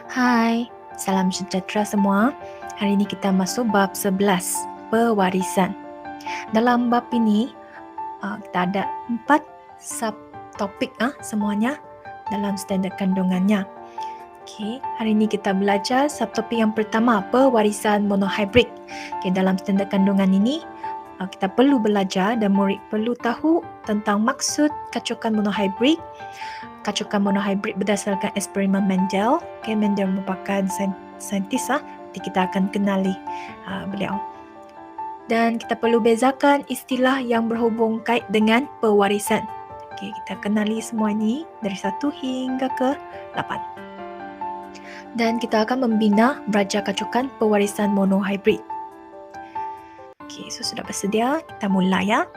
Hai, salam sejahtera semua. Hari ini kita masuk bab 11, pewarisan. Dalam bab ini, kita ada 4 subtopik semuanya dalam standard kandungannya. Okey, hari ini kita belajar subtopik yang pertama, pewarisan monohybrid. Okey, dalam standard kandungan ini, kita perlu belajar dan murid perlu tahu tentang maksud kacukan monohybrid. Kacukan monohybrid berdasarkan eksperimen Mendel. Okay, Mendel merupakan saintis. Nanti kita akan kenali beliau. Dan kita perlu bezakan istilah yang berhubung kait dengan pewarisan. Okay, kita kenali semua ini dari 1 hingga ke 8. Dan kita akan membina belajar kacukan pewarisan monohybrid. Okay, so sudah bersedia? Kita mulai ya.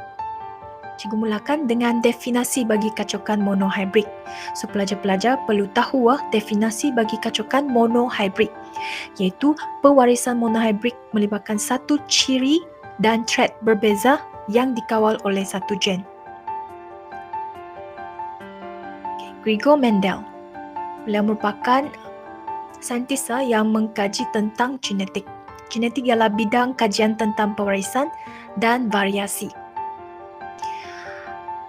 Cikgu mulakan dengan definisi bagi kacukan monohybrid. So, pelajar-pelajar perlu tahu definisi bagi kacukan monohybrid, iaitu pewarisan monohybrid melibatkan satu ciri dan trait berbeza yang dikawal oleh satu gen. Gregor Mendel, beliau merupakan saintis yang mengkaji tentang genetik. Genetik ialah bidang kajian tentang pewarisan dan variasi.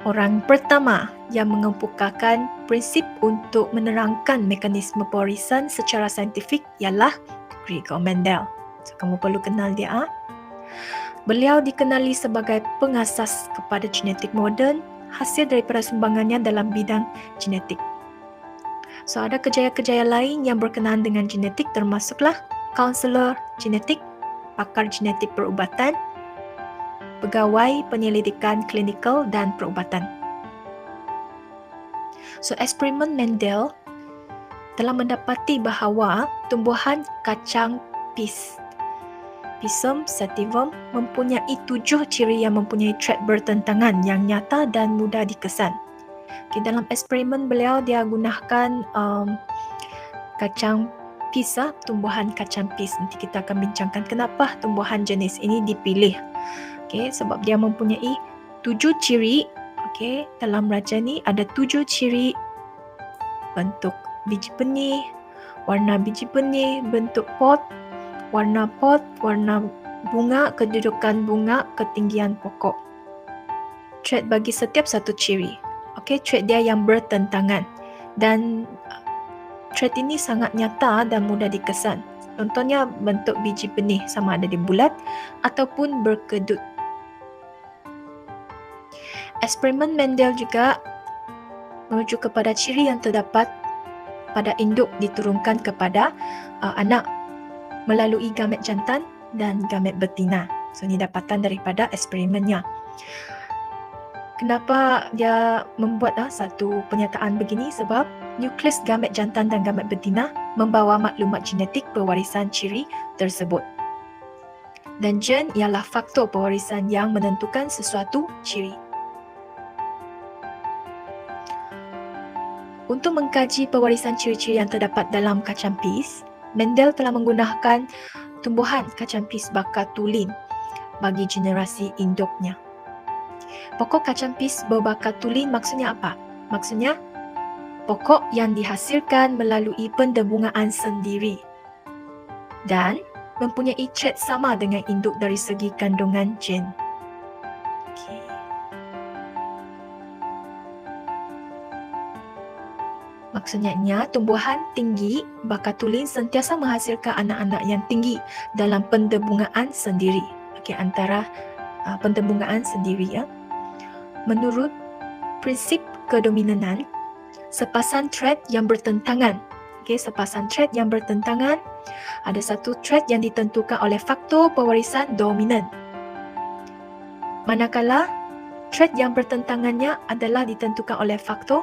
Orang pertama yang mengemukakan prinsip untuk menerangkan mekanisme pewarisan secara saintifik ialah Gregor Mendel. So, kamu perlu kenal dia. Beliau dikenali sebagai pengasas kepada genetik moden, hasil daripada sumbangannya dalam bidang genetik. So, ada kejayaan-kejayaan lain yang berkenaan dengan genetik termasuklah kaunselor genetik, pakar genetik perubatan, pegawai penyelidikan klinikal dan perubatan. So, eksperimen Mendel telah mendapati bahawa tumbuhan kacang Pisum sativum mempunyai 7 ciri yang mempunyai trait bertentangan yang nyata dan mudah dikesan. Okay, dalam eksperimen beliau dia gunakan kacang pis, tumbuhan kacang pis. Nanti kita akan bincangkan kenapa tumbuhan jenis ini dipilih. Okay, sebab dia mempunyai 7 ciri. Okay, dalam raja ni ada 7 ciri: bentuk biji benih, warna biji benih, bentuk pot, warna bunga, kedudukan bunga, ketinggian pokok. Trait bagi setiap satu ciri. Okay, trait dia yang bertentangan. Dan trait ini sangat nyata dan mudah dikesan. Contohnya bentuk biji benih sama ada dia bulat ataupun berkedut. Eksperimen Mendel juga merujuk kepada ciri yang terdapat pada induk diturunkan kepada anak melalui gamet jantan dan gamet betina. So, ini dapatan daripada eksperimennya. Kenapa dia membuat satu pernyataan begini? Sebab nukleus gamet jantan dan gamet betina membawa maklumat genetik pewarisan ciri tersebut. Dan gen ialah faktor pewarisan yang menentukan sesuatu ciri. Untuk mengkaji pewarisan ciri-ciri yang terdapat dalam kacang pis, Mendel telah menggunakan tumbuhan kacang pis bakatulin bagi generasi induknya. Pokok kacang pis berbakatulin maksudnya apa? Maksudnya pokok yang dihasilkan melalui pendebungaan sendiri dan mempunyai trait sama dengan induk dari segi kandungan gen. Maksudnya, tumbuhan tinggi bakatulin sentiasa menghasilkan anak-anak yang tinggi dalam pendebungaan sendiri. Okey, antara pendebungaan sendiri ya. Menurut prinsip kedominanan, sepasang trait yang bertentangan. Okey, sepasang trait yang bertentangan, ada satu trait yang ditentukan oleh faktor pewarisan dominan. Manakala trait yang bertentangannya adalah ditentukan oleh faktor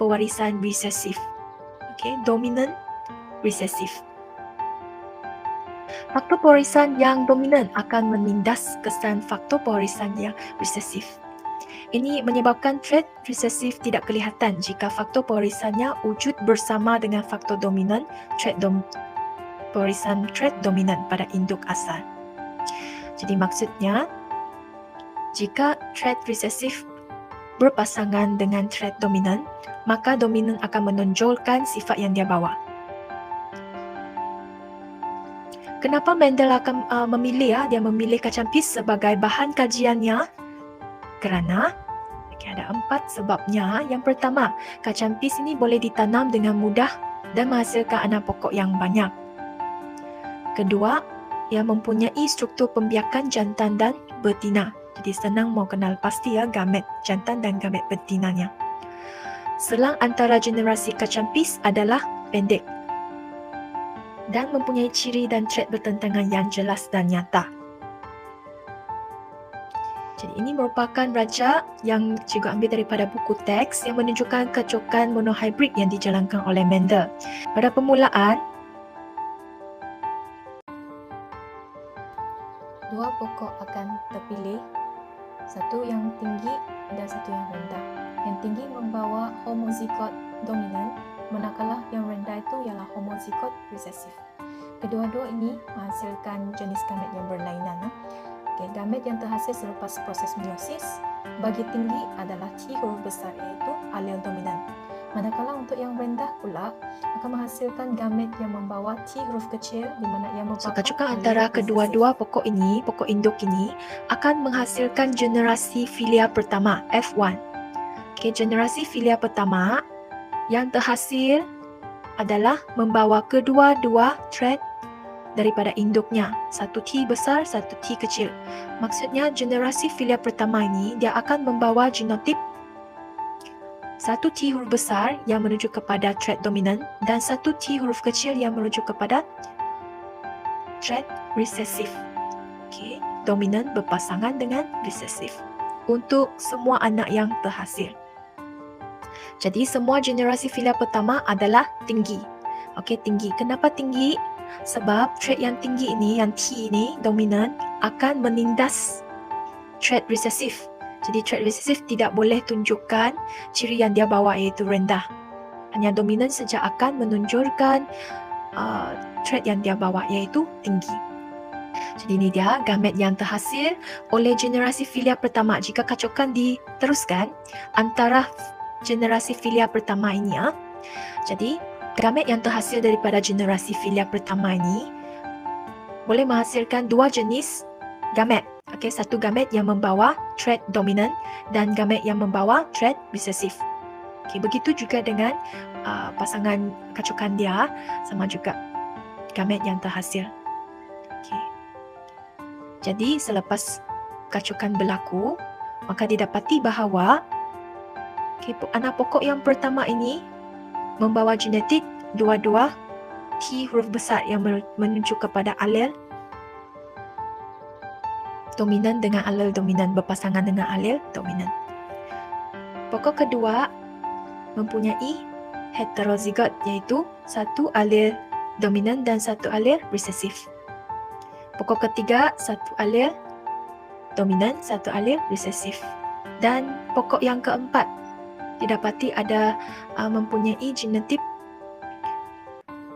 pewarisan resesif. Okay, dominan, resesif. Faktor pewarisan yang dominan akan menindas kesan faktor pewarisan yang resesif. Ini menyebabkan trait resesif tidak kelihatan jika faktor pewarisannya wujud bersama dengan faktor dominan, pewarisan trait dominan pada induk asal. Jadi maksudnya, jika trait resesif berpasangan dengan trait dominan, maka dominan akan menonjolkan sifat yang dia bawa. Kenapa Mendel akan dia memilih kacang pis sebagai bahan kajiannya? Kerana ada 4 sebabnya. Yang pertama, kacang pis ini boleh ditanam dengan mudah dan menghasilkan anak pokok yang banyak. Kedua, ia mempunyai struktur pembiakan jantan dan betina. Jadi senang mau kenal pasti gamet jantan dan gamet betinanya. Selang antara generasi kacang pis adalah pendek dan mempunyai ciri dan trait bertentangan yang jelas dan nyata. Jadi ini merupakan raja yang cikgu ambil daripada buku teks yang menunjukkan kecokan monohybrid yang dijalankan oleh Mendel. Pada permulaan, 2 pokok akan terpilih, satu yang tinggi dan satu yang rendah. Yang tinggi membawa homozigot dominan, manakala yang rendah itu ialah homozigot resesif. Kedua-dua ini menghasilkan jenis gamet yang berlainan. Gamet yang terhasil selepas proses meiosis bagi tinggi adalah T huruf besar, iaitu alel dominan. Manakala untuk yang rendah pula akan menghasilkan gamet yang membawa T huruf kecil di mana ia merupakan Kecokan antara kedua-dua pokok induk ini akan menghasilkan generasi filia pertama F1. Generasi filia pertama yang terhasil adalah membawa kedua-dua trait daripada induknya, satu T besar, satu T kecil. Maksudnya generasi filia pertama ini dia akan membawa genotip satu T huruf besar yang merujuk kepada trait dominan dan satu T huruf kecil yang merujuk kepada trait resesif. Dominan berpasangan dengan resesif untuk semua anak yang terhasil. Jadi semua generasi filia pertama adalah tinggi. Tinggi. Kenapa tinggi? Sebab trait yang tinggi ini, yang T ini, dominan, akan menindas trait resesif. Jadi trait resesif tidak boleh tunjukkan ciri yang dia bawa iaitu rendah. Hanya dominan saja akan menunjukkan trait yang dia bawa iaitu tinggi. Jadi ini dia gamet yang terhasil oleh generasi filia pertama. Jika kacokan diteruskan antara generasi filia pertama ini, jadi gamet yang terhasil daripada generasi filia pertama ini boleh menghasilkan 2 jenis gamet. Satu gamet yang membawa trait dominan dan gamet yang membawa trait resesif. Begitu juga dengan pasangan kacokan dia, sama juga gamet yang terhasil. Jadi selepas kacokan berlaku, maka didapati bahawa anak pokok yang pertama ini membawa genetik dua-dua T huruf besar yang menunjuk kepada alel dominan dengan alel dominan berpasangan dengan alel dominan. Pokok kedua mempunyai heterozigot, iaitu satu alel dominan dan satu alel resesif. Pokok ketiga satu alel dominan, satu alel resesif. Dan pokok yang keempat didapati ada mempunyai genotip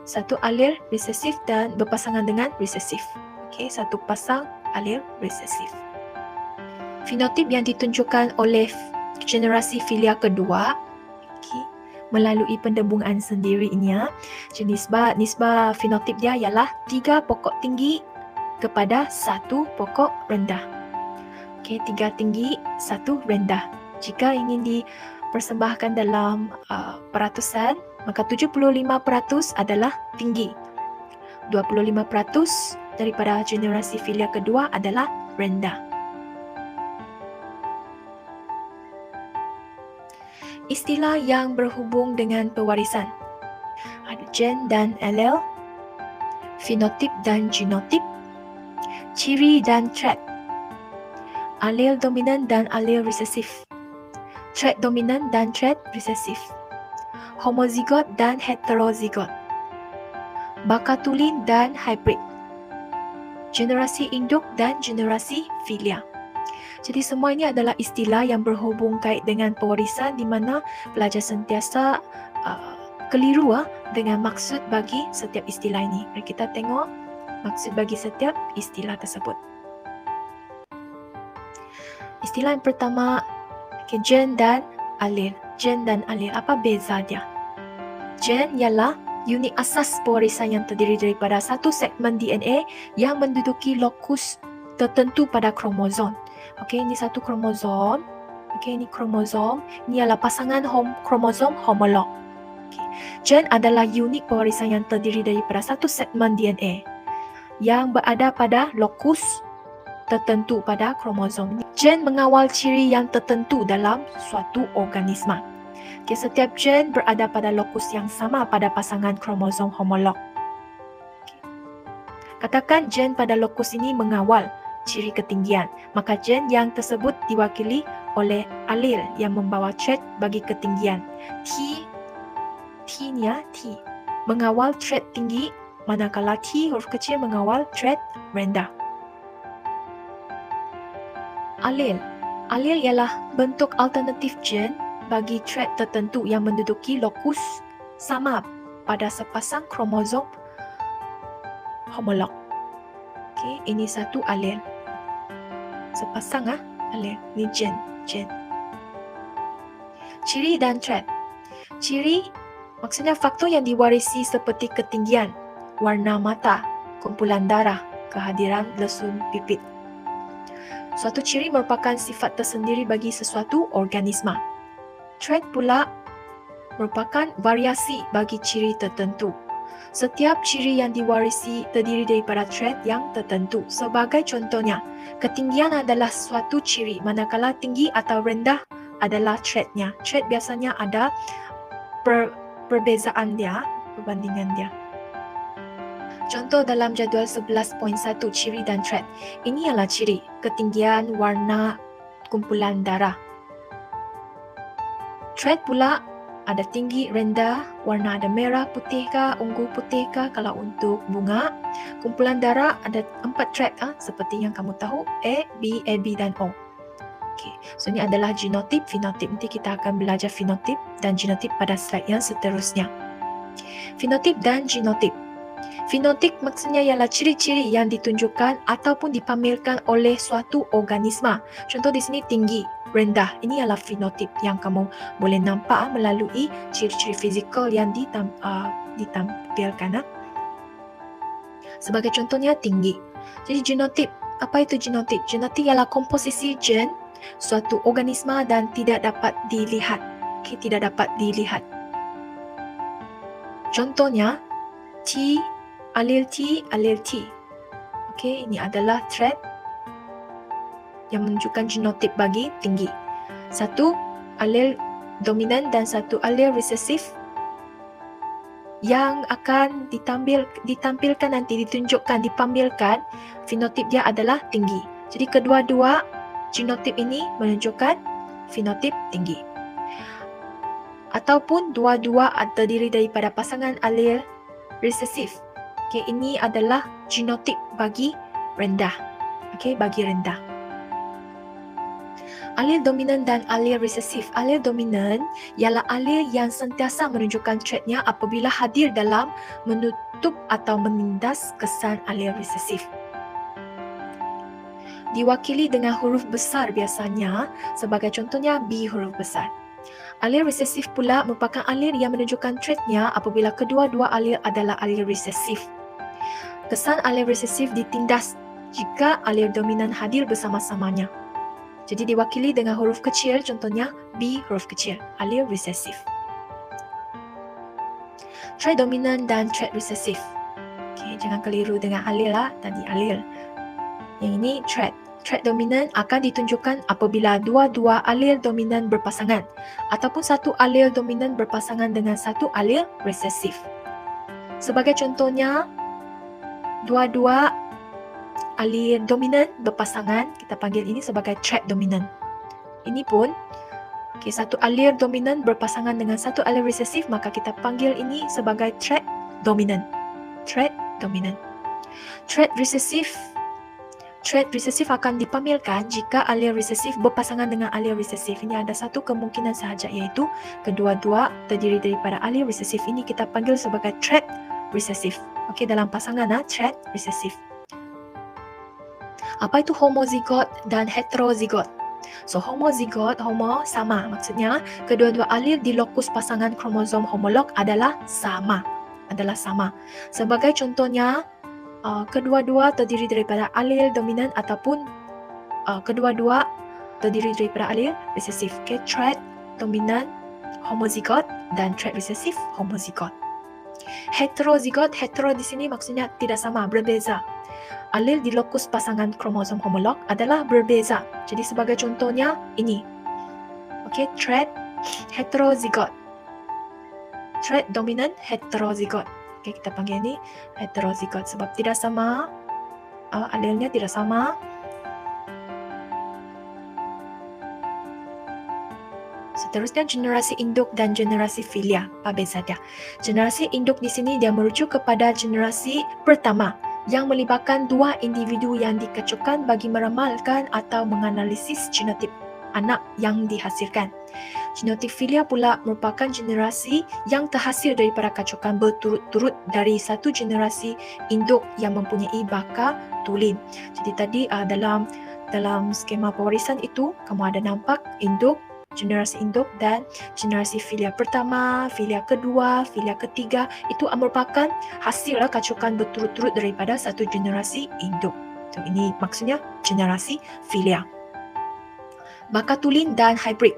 satu alel resesif dan berpasangan dengan resesif. Satu pasang alel resesif. Fenotip yang ditunjukkan oleh generasi filia kedua melalui pendembungan sendiri ini, nisbah fenotip dia ialah 3 pokok tinggi kepada 1 pokok rendah. 3 tinggi, 1 rendah. Jika ingin dipersembahkan dalam peratusan, maka 75% adalah tinggi. 25% daripada generasi filia kedua adalah rendah. Istilah yang berhubung dengan pewarisan. Ada gen dan alel, fenotip dan genotip, ciri dan trait, alel dominan dan alel resesif, trait dominan dan trait resesif, homozigot dan heterozigot, bakatulin dan hybrid, generasi induk dan generasi filia. Jadi semua ini adalah istilah yang berhubung kait dengan pewarisan di mana pelajar sentiasa keliru dengan maksud bagi setiap istilah ini. Mari kita tengok maksud bagi setiap istilah tersebut. Istilah yang pertama, gen dan alel. Gen dan alel, apa beza dia? Gen ialah unit asas pewarisan yang terdiri daripada satu segmen DNA yang menduduki lokus tertentu pada kromosom. Okey, ini satu kromosom. Okey, ini kromosom. Ini adalah pasangan kromosom homolog. Okay. Gen adalah unit pewarisan yang terdiri daripada satu segmen DNA yang berada pada lokus tertentu pada kromosom. Gen mengawal ciri yang tertentu dalam suatu organisma. Okay, setiap gen berada pada lokus yang sama pada pasangan kromosom homolog. Okay. Katakan gen pada lokus ini mengawal ciri ketinggian, maka gen yang tersebut diwakili oleh alel yang membawa trait bagi ketinggian. T ni T mengawal trait tinggi, manakala T huruf kecil mengawal trait rendah. Alel ialah bentuk alternatif gen bagi trait tertentu yang menduduki lokus sama pada sepasang kromosom homolog. Okey, ini satu alel. Sepasang alel. Ini gen. Ciri dan trait. Ciri maksudnya faktor yang diwarisi seperti ketinggian, warna mata, kumpulan darah, kehadiran lesung pipit. Suatu ciri merupakan sifat tersendiri bagi sesuatu organisma. Trait pula merupakan variasi bagi ciri tertentu. Setiap ciri yang diwarisi terdiri daripada trait yang tertentu. Sebagai contohnya, ketinggian adalah suatu ciri, manakala tinggi atau rendah adalah traitnya. Trait biasanya ada perbezaan dia, perbandingan dia. Contoh dalam jadual 11.1 ciri dan trait. Ini adalah ciri, ketinggian, warna, kumpulan darah. Trait pula ada tinggi, rendah, warna ada merah, putih ke, ungu putih ke kalau untuk bunga. Kumpulan darah ada 4 trait seperti yang kamu tahu, A, B, AB dan O. Okay. So ini adalah genotip, fenotip. Nanti kita akan belajar fenotip dan genotip pada slide yang seterusnya. Fenotip dan genotip. Fenotip maksudnya ialah ciri-ciri yang ditunjukkan ataupun dipamerkan oleh suatu organisma. Contoh di sini tinggi, rendah. Ini adalah fenotip yang kamu boleh nampak melalui ciri-ciri fizikal yang ditampilkan. Sebagai contohnya tinggi. Jadi genotip. Apa itu genotip? Genotip ialah komposisi gen suatu organisma dan tidak dapat dilihat. Okay, tidak dapat dilihat. Contohnya T, alel T, alel T. Okey, ini adalah trait yang menunjukkan genotip bagi tinggi. Satu alel dominan dan satu alel resesif yang akan ditampilkan nanti, ditunjukkan, dipamerkan fenotip dia adalah tinggi. Jadi kedua-dua genotip ini menunjukkan fenotip tinggi. Ataupun dua-dua terdiri daripada pasangan alel resesif. Okey, ini adalah genotip bagi rendah. Okey, bagi rendah. Alel dominan dan alel resesif. Alel dominan ialah alel yang sentiasa menunjukkan traitnya apabila hadir dalam menutup atau menindas kesan alel resesif. Diwakili dengan huruf besar biasanya, sebagai contohnya B huruf besar. Alel resesif pula merupakan alel yang menunjukkan traitnya apabila kedua-dua alel adalah alel resesif. Kesan alel resesif ditindas jika alel dominan hadir bersama-samanya. Jadi diwakili dengan huruf kecil, contohnya B huruf kecil, alel resesif. Trait dominan dan trait resesif. Okay, jangan keliru dengan alel tadi alel. Yang ini trait. Trait dominan akan ditunjukkan apabila dua-dua alel dominan berpasangan ataupun satu alel dominan berpasangan dengan satu alel resesif. Sebagai contohnya, dua-dua alel dominan berpasangan, kita panggil ini sebagai trait dominan. Ini pun satu alel dominan berpasangan dengan satu alel resesif, maka kita panggil ini sebagai trait dominan. Trait dominan. Trait resesif akan dipamerkan jika alel resesif berpasangan dengan alel resesif. Ini ada satu kemungkinan sahaja, iaitu kedua-dua terdiri daripada alel resesif. Ini kita panggil sebagai trait resesif. Okey, dalam pasangan trait resesif. Apa itu homozigot dan heterozigot? So homozigot, homo sama, maksudnya kedua-dua alel di lokus pasangan kromosom homolog adalah sama. adalah sama. Sebagai contohnya, kedua-dua terdiri daripada alel dominan ataupun kedua-dua terdiri daripada alel resesif. Okay, trait dominan homozigot dan trait resesif homozigot. Heterozigot, hetero di sini maksudnya tidak sama, berbeza. Alel di lokus pasangan kromosom homolog adalah berbeza. Jadi sebagai contohnya ini. Okey, trait heterozigot. Trait dominan heterozigot. Okey, kita panggil ini heterozigot sebab tidak sama, alelnya tidak sama. Seterusnya generasi induk dan generasi filia. Apa beza dia? Generasi induk di sini dia merujuk kepada generasi pertama yang melibatkan dua individu yang dikecukan bagi meramalkan atau menganalisis genotip anak yang dihasilkan. Genotip filia pula merupakan generasi yang terhasil daripada kacukan berturut-turut dari satu generasi induk yang mempunyai baka tulin. Jadi tadi dalam skema pewarisan itu kamu ada nampak induk, generasi induk dan generasi filia pertama, filia kedua, filia ketiga itu merupakan hasil kacukan berturut-turut daripada satu generasi induk. So, ini maksudnya generasi filia. Baka tulin dan hybrid.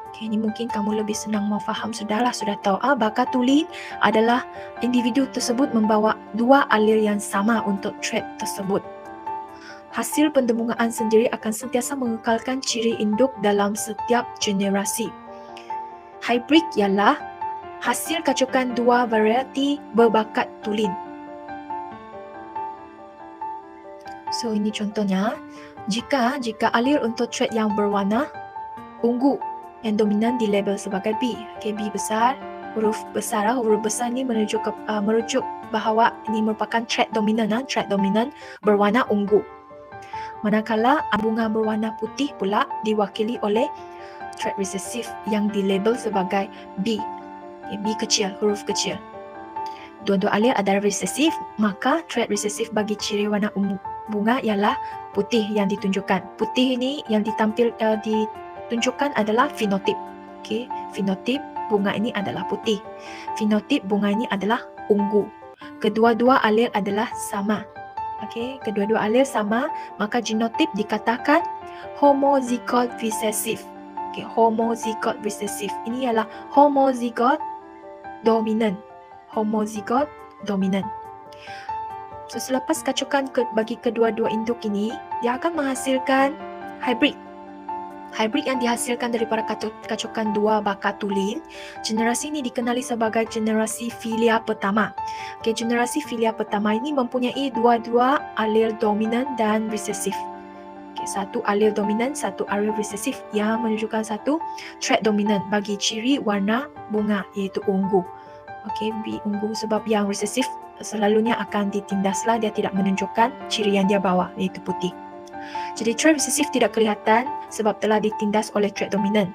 Okay, ini mungkin kamu lebih senang mau faham, sudah tahu. Baka tulin adalah individu tersebut membawa dua alel yang sama untuk trait tersebut. Hasil pendemungaan sendiri akan sentiasa mengekalkan ciri induk dalam setiap generasi. Hybrid ialah hasil kacukan dua varieti berbakat tulin. So ini contohnya, jika alel untuk trait yang berwarna ungu yang dominan dilabel sebagai B. Okay, B besar, huruf besar. Huruf besar ini merujuk bahawa ini merupakan trait dominan berwarna ungu. Manakala bunga berwarna putih pula diwakili oleh trait resesif yang dilabel sebagai B. Okay, B kecil, huruf kecil. Dua-dua alel adalah resesif, maka trait resesif bagi ciri warna ungu bunga ialah putih yang ditunjukkan. Putih ini yang ditunjukkan adalah fenotip. Okay, fenotip bunga ini adalah putih. Fenotip bunga ini adalah ungu. Kedua-dua alel adalah sama. Okey, kedua-dua alel sama, maka genotip dikatakan homozigot resesif. Okey, homozigot resesif. Ini ialah homozigot dominan. Homozigot dominan. So, selepas kacukan bagi kedua-dua induk ini, dia akan menghasilkan hybrid. Hybrid yang dihasilkan daripada kacukan dua baka tulin. Generasi ini dikenali sebagai generasi filia pertama. Okay, generasi filia pertama ini mempunyai dua-dua alel dominan dan resesif. Okay, satu alel dominan, satu alel resesif yang menunjukkan satu trait dominan bagi ciri warna bunga iaitu ungu. Okay, B ungu sebab yang resesif selalunya akan ditindaslah, dia tidak menunjukkan ciri yang dia bawa iaitu putih. Jadi trait resesif tidak kelihatan sebab telah ditindas oleh trait dominan.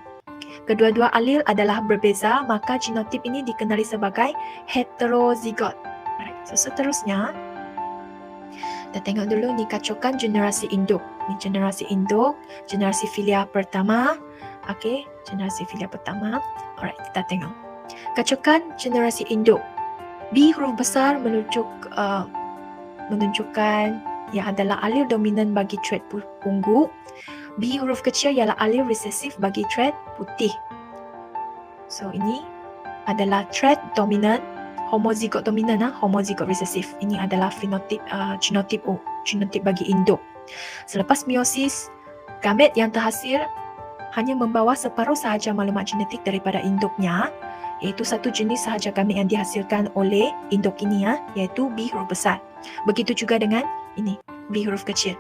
Kedua-dua alel adalah berbeza, maka genotip ini dikenali sebagai heterozigot. So, seterusnya, kita tengok dulu ni kacukan generasi induk. Ni generasi induk, generasi filia pertama. Okey, generasi filia pertama. Alright, kita tengok. Kacukan generasi induk. B huruf besar menunjukkan yang adalah alel dominan bagi trait ungu. B huruf kecil ialah alel resesif bagi trait putih. So ini adalah trait dominan, homozigot dominan, homozigot resesif. Ini adalah fenotip genotip bagi induk. Selepas meiosis, gamet yang terhasil hanya membawa separuh sahaja maklumat genetik daripada induknya, iaitu satu jenis sahaja gamet yang dihasilkan oleh induk ini, iaitu B huruf besar. Begitu juga dengan ini, B huruf kecil.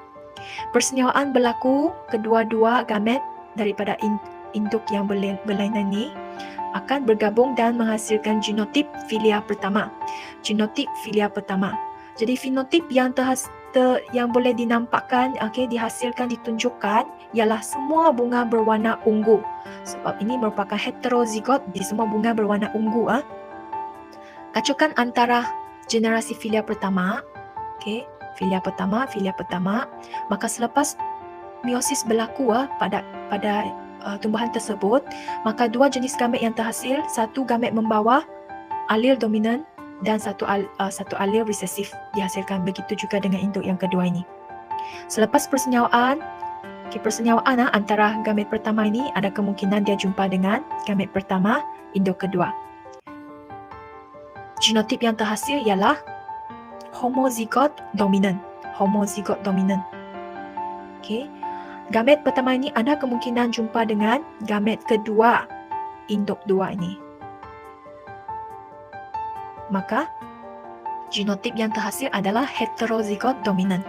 Persenyawaan berlaku kedua-dua gamet daripada induk yang berlainan ini akan bergabung dan menghasilkan genotip filia pertama. Genotip filia pertama. Jadi fenotip yang boleh dinampakkan, dihasilkan, ditunjukkan ialah semua bunga berwarna ungu. Sebab ini merupakan heterozigot di semua bunga berwarna ungu. Kacukan antara generasi filia pertama, filia pertama, maka selepas meiosis berlaku pada tumbuhan tersebut, maka dua jenis gamet yang terhasil, satu gamet membawa alel dominan dan satu alel resesif dihasilkan. Begitu juga dengan induk yang kedua ini. Selepas persenyawaan, persenyawaan antara gamet pertama ini ada kemungkinan dia jumpa dengan gamet pertama, induk kedua. Genotip yang terhasil ialah homozigot dominan. Homozigot dominan. Okey. Gamet pertama ini ada kemungkinan jumpa dengan gamet kedua, induk dua ini. Maka genotip yang terhasil adalah heterozigot dominan.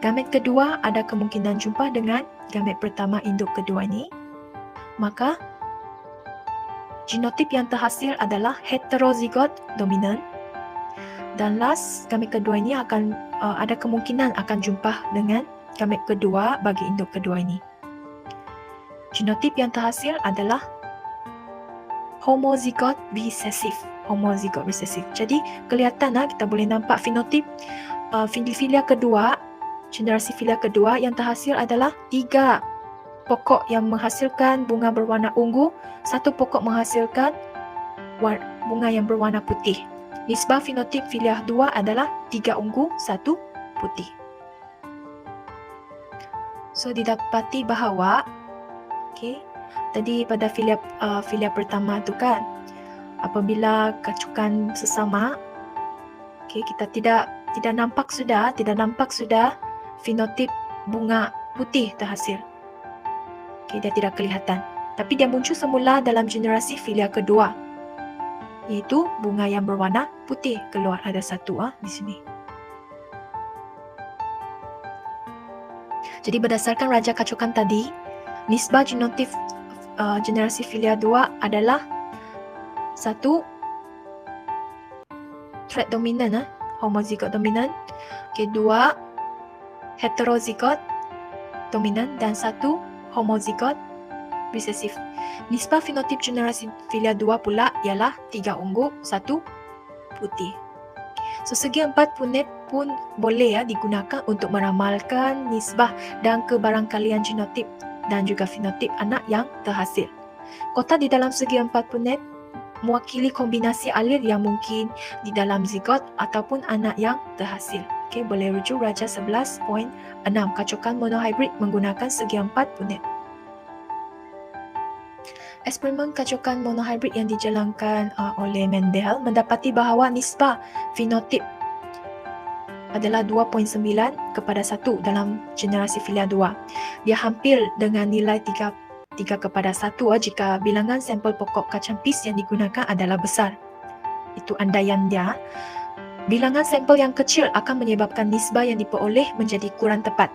Gamet kedua ada kemungkinan jumpa dengan gamet pertama, induk kedua ini. Maka genotip yang terhasil adalah heterozigot dominan. Dan last, gamet kedua ini akan ada kemungkinan akan jumpa dengan gamet kedua bagi induk kedua ini. Genotip yang terhasil adalah homozigot resesif. Homozigot resesif. Jadi kelihatan kita boleh nampak fenotip filia kedua, generasi filia kedua yang terhasil adalah 3 pokok yang menghasilkan bunga berwarna ungu, 1 pokok menghasilkan bunga yang berwarna putih. Nisbah fenotip filia 2 adalah 3 ungu, 1 putih. So didapati bahawa tadi pada filia pertama tu kan, apabila kacukan sesama, kita tidak nampak sudah fenotip bunga putih terhasil. Dia tidak kelihatan. Tapi dia muncul semula dalam generasi filia kedua, iaitu bunga yang berwarna putih keluar. Ada satu di sini. Jadi berdasarkan raja kacukan tadi, nisbah genotip generasi filia 2 adalah 1 trait dominan, homozigot dominan, 2 heterozigot dominan, dan 1 homozigot resesif. Nisbah fenotip generasi filia 2 pula ialah 3 ungu, 1 putih. So segi 4 punet pun boleh digunakan untuk meramalkan nisbah dan kebarangkalian genotip dan juga fenotip anak yang terhasil. Kota di dalam segi 4 punet mewakili kombinasi alel yang mungkin di dalam zigot ataupun anak yang terhasil. Boleh rujuk raja 11.6 kacukan monohybrid menggunakan segi 4 punet. Eksperimen kacukan monohybrid yang dijalankan oleh Mendel mendapati bahawa nisbah fenotip adalah 2.9 kepada 1 dalam generasi filia 2. Dia hampir dengan nilai 3 kepada 1 jika bilangan sampel pokok kacang pis yang digunakan adalah besar. Itu andaian dia. Bilangan sampel yang kecil akan menyebabkan nisbah yang diperoleh menjadi kurang tepat.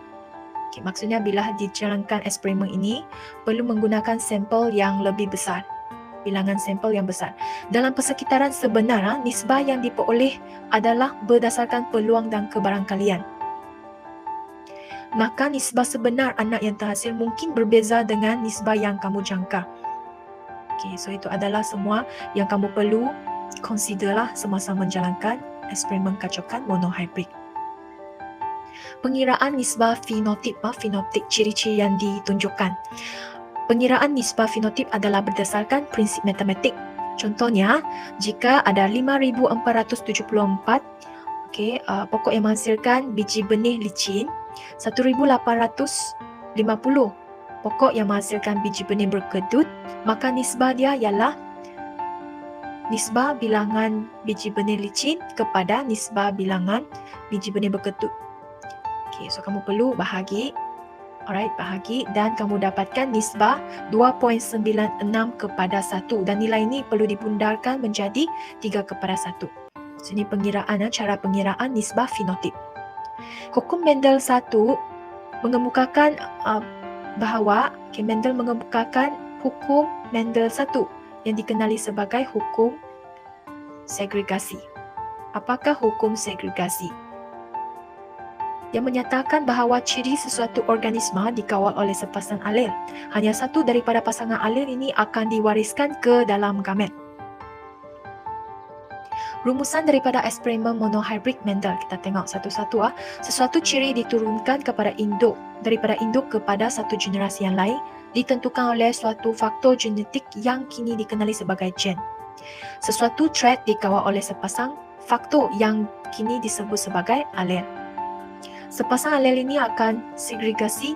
Maksudnya bila dijalankan eksperimen ini perlu menggunakan sampel yang lebih besar, bilangan sampel yang besar. Dalam persekitaran sebenar, nisbah yang diperoleh adalah berdasarkan peluang dan kebarangkalian. Maka nisbah sebenar anak yang terhasil mungkin berbeza dengan nisbah yang kamu jangka. So itu adalah semua yang kamu perlu considerlah semasa menjalankan eksperimen kacukan monohybrid. Pengiraan nisbah fenotip, ciri-ciri yang ditunjukkan. Pengiraan nisbah fenotip adalah berdasarkan prinsip matematik. Contohnya, jika ada 5,474 pokok yang menghasilkan biji benih licin, 1,850 pokok yang menghasilkan biji benih berkedut, maka nisbah dia ialah nisbah bilangan biji benih licin kepada nisbah bilangan biji benih berkedut. So kamu perlu bahagi. Bahagi dan kamu dapatkan nisbah 2.96 kepada 1 dan nilai ini perlu dibundarkan menjadi 3 kepada 1. Sini pengiraan, cara pengiraan nisbah fenotip. Hukum Mendel 1 mengemukakan bahawa Mendel mengemukakan hukum Mendel 1 yang dikenali sebagai hukum segregasi. Apakah hukum segregasi? Yang menyatakan bahawa ciri sesuatu organisma dikawal oleh sepasang alel. Hanya satu daripada pasangan alel ini akan diwariskan ke dalam gamet. Rumusan daripada eksperimen monohybrid Mendel, kita tengok satu-satu. Sesuatu ciri diturunkan kepada induk, daripada induk kepada satu generasi yang lain, ditentukan oleh suatu faktor genetik yang kini dikenali sebagai gen. Sesuatu trait dikawal oleh sepasang faktor yang kini disebut sebagai alel. Sepasang alel ini akan segregasi,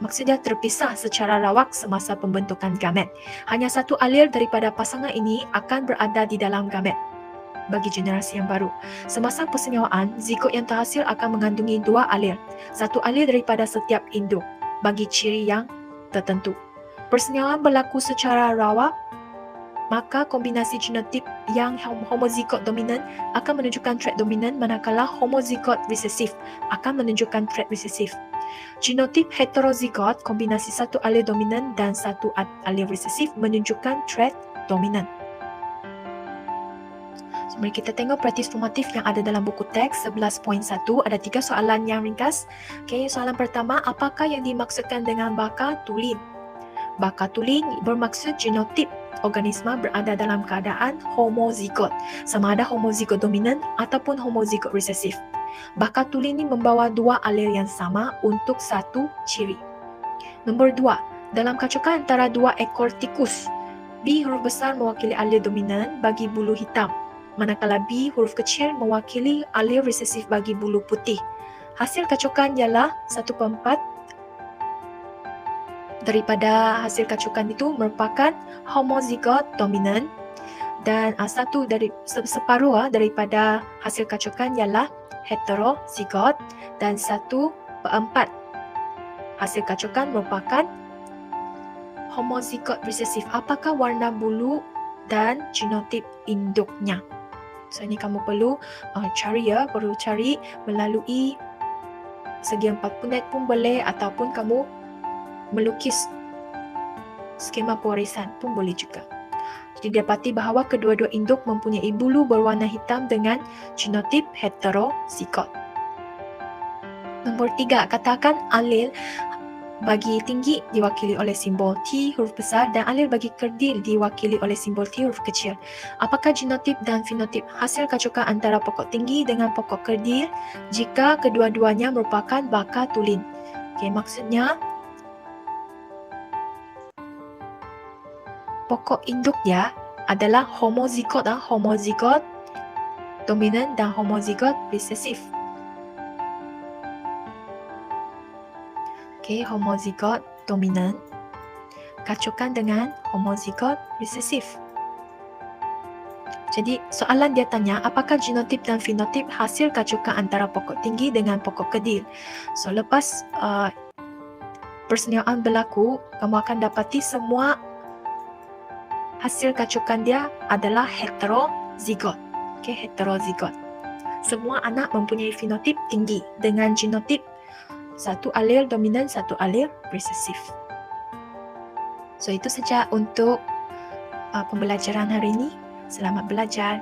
maksudnya terpisah secara rawak semasa pembentukan gamet. Hanya satu alel daripada pasangan ini akan berada di dalam gamet bagi generasi yang baru. Semasa persenyawaan, zigot yang terhasil akan mengandungi dua alel. Satu alel daripada setiap induk bagi ciri yang tertentu. Persenyawaan berlaku secara rawak, maka kombinasi genotip yang homozigot dominan akan menunjukkan trait dominan, manakala homozigot resesif akan menunjukkan trait resesif. Genotip heterozigot, kombinasi satu alel dominan dan satu alel resesif menunjukkan trait dominan. Mari kita tengok praktis formatif yang ada dalam buku teks 11.1. Ada 3 soalan yang ringkas. Okay, soalan pertama, apakah yang dimaksudkan dengan baka tulin? Baka tulin bermaksud genotip organisma berada dalam keadaan homozigot, sama ada homozigot dominan ataupun homozigot resesif. Baka tulin ini membawa dua alel yang sama untuk satu ciri. Nombor 2, dalam kacukan antara dua ekor tikus, B huruf besar mewakili alel dominan bagi bulu hitam, manakala B huruf kecil mewakili alel resesif bagi bulu putih. Hasil kacukan ialah 1/4 daripada hasil kacukan itu merupakan homozigot dominan, dan separuh daripada hasil kacukan ialah heterozigot, dan 1/4 hasil kacukan merupakan homozigot resesif. Apakah warna bulu dan genotip induknya? So ini kamu perlu cari melalui segi 4 punat pun boleh, ataupun kamu melukis skema pewarisan pun boleh juga. Jadi dapati bahawa kedua-dua induk mempunyai bulu berwarna hitam dengan genotip heterozigot. Nombor 3, katakan alel bagi tinggi diwakili oleh simbol T huruf besar dan alel bagi kerdil diwakili oleh simbol T huruf kecil. Apakah genotip dan fenotip hasil kacukan antara pokok tinggi dengan pokok kerdil jika kedua-duanya merupakan baka tulin? Okay, maksudnya pokok induk dia adalah homozigot, homozigot dominan dan homozigot resesif. Okay, homozigot dominan kacukan dengan homozigot resesif. Jadi soalan dia tanya, apakah genotip dan fenotip hasil kacukan antara pokok tinggi dengan pokok kerdil? So lepas persenyawaan berlaku, kamu akan dapati semua hasil kacukan dia adalah heterozigot. Okay, heterozigot. Semua anak mempunyai fenotip tinggi dengan genotip satu alel dominan, satu alel resesif. So itu saja untuk pembelajaran hari ini. Selamat belajar.